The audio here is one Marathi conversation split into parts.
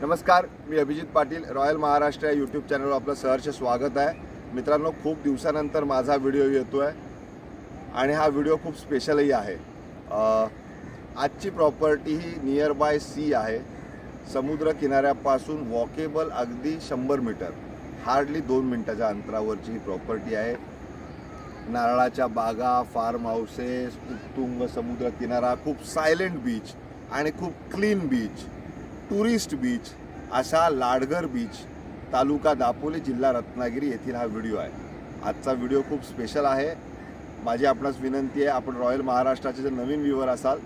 नमस्कार, मी अभिजित पाटील. रॉयल महाराष्ट्र या यूट्यूब चॅनलवर आपलं सहर्ष स्वागत आहे. मित्रांनो, खूप दिवसानंतर माझा व्हिडिओ येतो आहे आणि हा व्हिडिओ खूप स्पेशलही आहे. आजची प्रॉपर्टी ही नियर बाय सी आहे. समुद्र किनाऱ्यापासून वॉकेबल अगदी 100 मीटर, हार्डली 2 मिनिटाच्या अंतरावरची ही प्रॉपर्टी आहे. नारळाच्या बागा, फार्म हाऊसेस, उत्तुंग समुद्र किनारा, खूप सायलेंट बीच आणि खूप क्लीन बीच, टुरिस्ट बीच, असा लाडघर बीच, तालुका दापोली, जिल्हा रत्नागिरी येथील हा व्हिडिओ आहे. आजचा व्हिडिओ खूप स्पेशल आहे. माझी आपणास विनंती आहे, आपण रॉयल महाराष्ट्राचे जर नवीन व्ह्यूवर असाल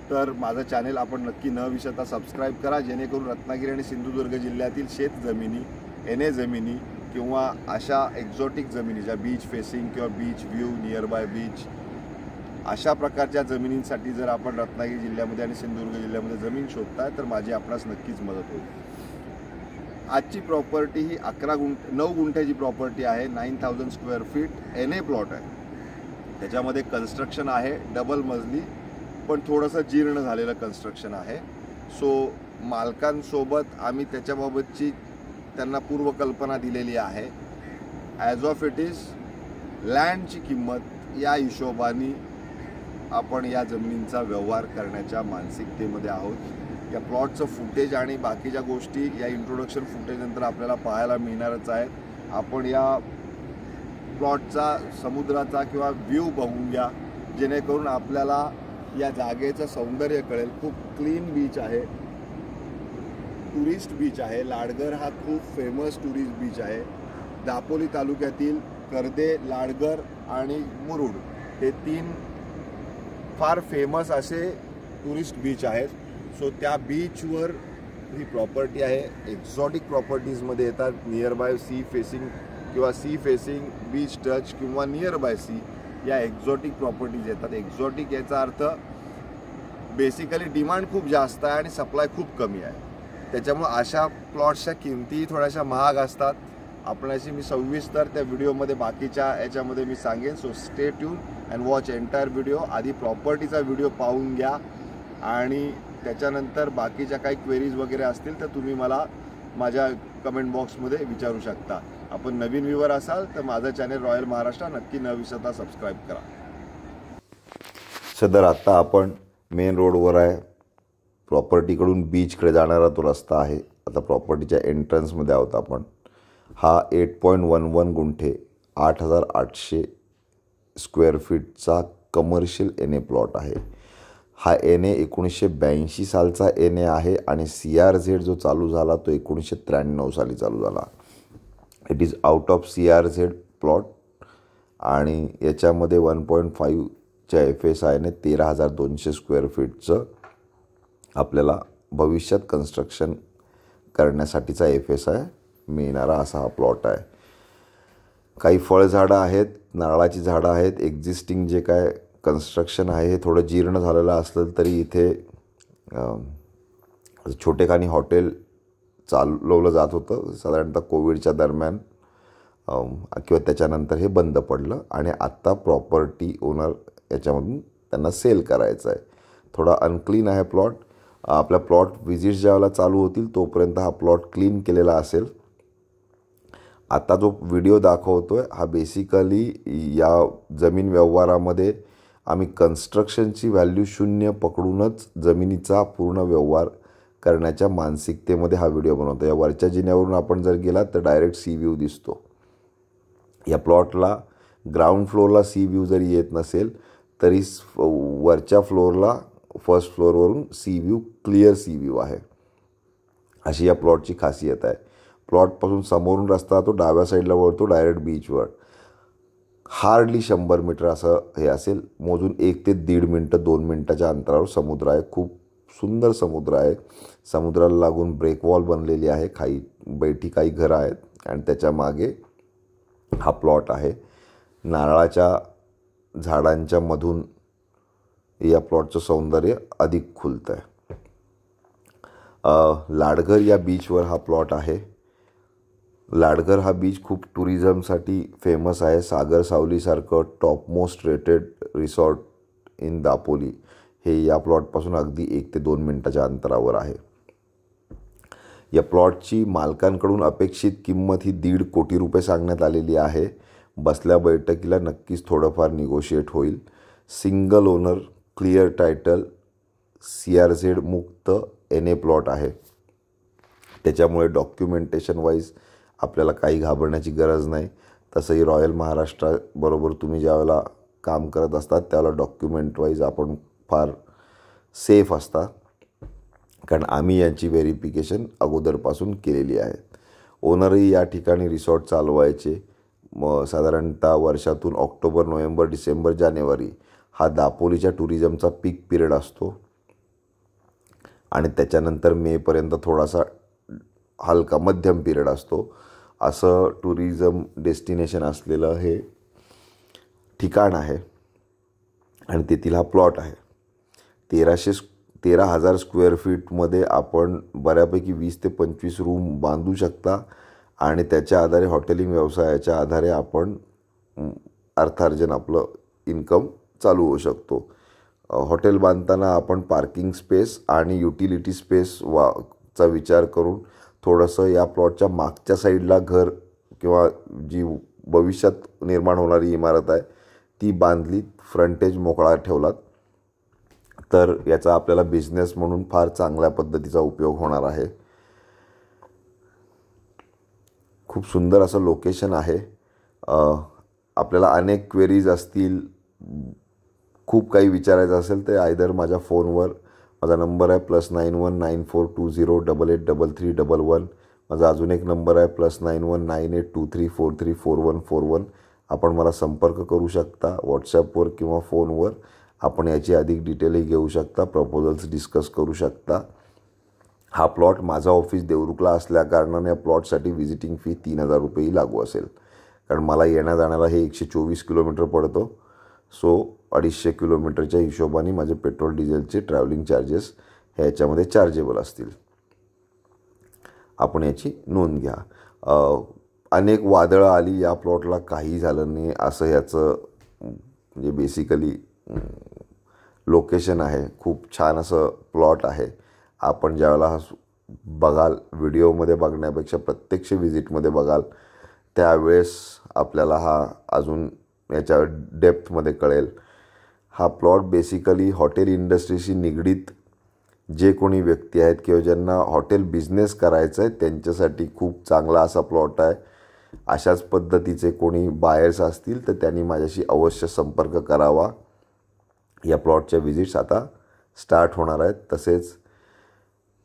तर माझं चॅनल आपण नक्की न विसरता सबस्क्राईब करा, जेणेकरून रत्नागिरी आणि सिंधुदुर्ग जिल्ह्यातील शेत जमिनी, एनए जमिनी किंवा अशा एक्झॉटिक जमिनी ज्या बीच फेसिंग किंवा beach view, near by beach, अशा प्रकारच्या जमिनींसाठी जर आपण रत्नागिरी जिल्ह्यामध्ये आणि सिंधुदुर्ग जिल्ह्यामध्ये जमीन शोधताय तर माझी आपणास नक्कीच मदत होईल. आजची प्रॉपर्टी ही 9 गुंठ्याची प्रॉपर्टी आहे. 9000 स्क्वेअर फीट एनए प्लॉट आहे. त्याच्यामध्ये कन्स्ट्रक्शन आहे, डबल मजली, पण थोडंसं जीर्ण झालेलं कन्स्ट्रक्शन आहे. सो मालकांसोबत आम्ही त्याच्याबाबतची त्यांना पूर्वकल्पना दिलेली आहे. ॲज ऑफ इट इज लँडची किंमत या हिशोबाने आपण या जमिनींचा व्यवहार करण्याच्या मानसिकतेमध्ये आहोत. या प्लॉटचं फुटेज आणि बाकीच्या गोष्टी या इंट्रोडक्शन फुटेजनंतर आपल्याला पाहायला मिळणारच आहेत. आपण या प्लॉटचा, समुद्राचा किंवा व्ह्यू बघून घ्या, जेणेकरून आपल्याला या जागेचं सौंदर्य कळेल. खूप क्लीन बीच आहे, टुरिस्ट बीच आहे. लाडघर हा खूप फेमस टुरिस्ट बीच आहे. दापोली तालुक्यातील कर्दे, लाडघर आणि मुरुड हे 3 फार फेमस असे टुरिस्ट बीच आहेत. सो त्या बीचवर ही प्रॉपर्टी आहे. एक्झॉटिक प्रॉपर्टीजमध्ये येतात. नियर बाय सी फेसिंग किंवा सी फेसिंग, बीच टच किंवा नियर बाय सी, या एक्झॉटिक प्रॉपर्टीज येतात. एक्झॉटिक याचा अर्थ बेसिकली डिमांड खूप जास्त आहे आणि सप्लाय खूप कमी आहे. त्याच्यामुळे अशा प्लॉट्सच्या किमती थोड्याशा महाग असतात. आपणाशी मी सविस्तर त्या व्हिडिओमध्ये बाकीच्या याच्यामध्ये मी सांगेन. So stay tune and watch entire video. आधी प्रॉपर्टीचा व्हिडिओ पाहून घ्या आणि त्याच्यानंतर बाकीच्या काही क्वेरीज वगैरे असतील तर तुम्ही मला माझ्या कमेंट बॉक्समध्ये विचारू शकता. आपण नवीन व्ह्यूवर असाल तर माझं चॅनल रॉयल महाराष्ट्र नक्की न विसरता सबस्क्राईब करा. सदर आत्ता आपण मेन रोडवर आहे. प्रॉपर्टीकडून बीचकडे जाणारा तो रस्ता आहे. आता प्रॉपर्टीच्या एंट्रन्समध्ये आहोत आपण. हा 8.11 गुंठे 8800 स्क्वेअर फीटचा कमर्शियल एनए प्लॉट आहे. हा एनए 1982 सालचा एनए आहे आणि CRZ जो चालू झाला तो 1993 साली चालू झाला. It is out of CRZ plot आणि याच्यामध्ये 1.5च्या FSIने 13,200 स्क्वेअर फीटचं आपल्याला भविष्यात कन्स्ट्रक्शन करण्यासाठीचा FSI मिळणारा असा हा प्लॉट आहे. काही फळझाडं आहेत, नारळाची झाडं आहेत. एक्झिस्टिंग जे काय कन्स्ट्रक्शन आहे हे थोडं जीर्ण झालेलं असलं तरी इथे छोटेखानी हॉटेल चालवलं जात होतं साधारणतः कोविडच्या दरम्यान किंवा त्याच्यानंतर हे बंद पडलं आणि आत्ता प्रॉपर्टी ओनर याच्यामधून त्यांना सेल करायचं आहे. थोडा अनक्लीन आहे प्लॉट. आपल्या प्लॉट व्हिजिट ज्यावेळेला चालू होतील तोपर्यंत हा प्लॉट क्लीन केलेला असेल. आता जो व्हिडिओ दाखवतो आहे हा बेसिकली या जमीन व्यवहारामध्ये आम्ही कन्स्ट्रक्शनची व्हॅल्यू 0 पकडूनच जमिनीचा पूर्ण व्यवहार करण्याच्या मानसिकतेमध्ये हा व्हिडिओ बनवतो. या वरच्या जिन्यावरून आपण जर गेलात तर डायरेक्ट सी व्ह्यू दिसतो. या प्लॉटला ग्राउंड फ्लोअरला सी व्ह्यू जरी येत नसेल तरी वरच्या फ्लोअरला, फर्स्ट फ्लोअरवरून sea view, clear sea view आहे. अशी या प्लॉटची खासियत आहे. प्लॉटपासून समोरून रस्ता तो डाव्या साईडला वळतो डायरेक्ट बीचवर. हार्डली 100 मीटर असं हे असेल. मोजून 1 ते 1.5 मिनटं, 2 मिनटाच्या अंतरावर समुद्र आहे. खूप सुंदर समुद्र आहे. समुद्राला लागून ब्रेकवॉल बनलेली आहे. बैठी काही घरं आहेत आणि त्याच्या मागे हा प्लॉट आहे. नारळाच्या झाडांच्या मधून या प्लॉटचं सौंदर्य अधिक खुलतं आहे. लाडघर या बीचवर हा प्लॉट आहे. लाडघर हा बीच खूप टुरिझमसाठी फेमस आहे. सागर सावलीसारखं topmost rated resort in Dapoli हे या प्लॉटपासून अगदी 1 ते 2 मिनटाच्या अंतरावर आहे. या प्लॉटची मालकांकडून अपेक्षित किंमत ही 1.5 कोटी रुपये सांगण्यात आलेली आहे. बसल्या बैठकीला नक्कीच थोडंफार निगोशिएट होईल. Single owner, clear title, CRZ मुक्त NA प्लॉट आहे. त्याच्यामुळे डॉक्युमेंटेशन वाईज आपल्याला काही घाबरण्याची गरज नाही. तसंही रॉयल महाराष्ट्राबरोबर तुम्ही ज्यावेळेला काम करत असतात त्यावेळेला डॉक्युमेंट वाईज आपण फार सेफ असता, कारण आम्ही यांची व्हेरिफिकेशन अगोदरपासून केलेली आहे. ओनरही या ठिकाणी रिसॉर्ट चालवायचे. साधारणतः वर्षातून ऑक्टोबर, नोव्हेंबर, डिसेंबर, जानेवारी हा दापोलीच्या टुरिझमचा पीक पिरियड असतो आणि त्याच्यानंतर मेपर्यंत थोडासा हलका मध्यम पिरियड असतो. असं टुरिझम डेस्टिनेशन असलेलं हे ठिकाण आहे आणि तेथील हा प्लॉट आहे. 13,000 स्क्वेअर फीटमध्ये आपण बऱ्यापैकी 20 ते 25 रूम बांधू शकता आणि त्याच्या आधारे हॉटेलिंग व्यवसायाच्या आधारे आपण अर्थार्जन आपलं इन्कम चालू होऊ शकतो. हॉटेल बांधताना आपण पार्किंग स्पेस आणि युटिलिटी स्पेस चा विचार करून थोडंसं या प्लॉटच्या मागच्या साईडला घर किंवा जी भविष्यात निर्माण होणारी इमारत आहे ती बांधली, फ्रंटेज मोकळा ठेवलात तर याचा आपल्याला बिझनेस म्हणून फार चांगल्या पद्धतीचा उपयोग होणार आहे. खूप सुंदर असं लोकेशन आहे. आपल्याला अनेक क्वेरीज असतील, खूप काही विचारायचं असेल तर आयदर माझ्या फोनवर, माझा नंबर आहे +91 9420 883311. माझा अजून एक नंबर आहे +91 982343 4141. आपण मला संपर्क करू शकता व्हॉट्सॲपवर किंवा फोनवर. आपण याची अधिक डिटेलही घेऊ शकता, प्रपोजल्स डिस्कस करू शकता. हा प्लॉट माझा ऑफिस देवरुखला असल्याकारणाने या प्लॉटसाठी व्हिजिटिंग फी 3,000 रुपयेही लागू असेल, कारण मला येण्या जाण्याला हे 124 किलोमीटर पडतो. सो 250 किलोमीटरच्या हिशोबाने माझे पेट्रोल डिझेलचे ट्रॅव्हलिंग चार्जेस ह्याच्यामध्ये चार्जेबल असतील. आपण याची नोंद घ्या. अनेक वादळं आली, या प्लॉटला काही झालं नाही असं ह्याचं म्हणजे बेसिकली लोकेशन आहे. खूप छान असं प्लॉट आहे. आपण ज्यावेळेला हा बघाल, व्हिडिओमध्ये बघण्यापेक्षा प्रत्यक्ष व्हिजिटमध्ये बघाल त्यावेळेस आपल्याला हा अजून याच्या डेप्थमध्ये कळेल. हा प्लॉट बेसिकली हॉटेल इंडस्ट्रीशी निगडीत जे कोणी व्यक्ती आहेत किंवा ज्यांना हॉटेल बिझनेस करायचं आहे त्यांच्यासाठी खूप चांगला असा प्लॉट आहे. अशाच पद्धतीचे कोणी बायर्स असतील तर त्यांनी माझ्याशी अवश्य संपर्क करावा. या प्लॉटच्या व्हिजिट्स आता स्टार्ट होणार आहेत. तसेच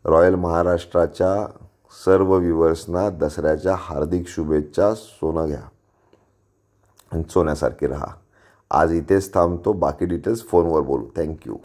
रॉयल महाराष्ट्राच्या सर्व व्ह्युअर्सना दसऱ्याच्या हार्दिक शुभेच्छा. सोनं घ्या आणि सोन्यासारखे राहा. आज इथेच थांबतो. बाकी डिटेल्स फोनवर बोलू. थँक्यू.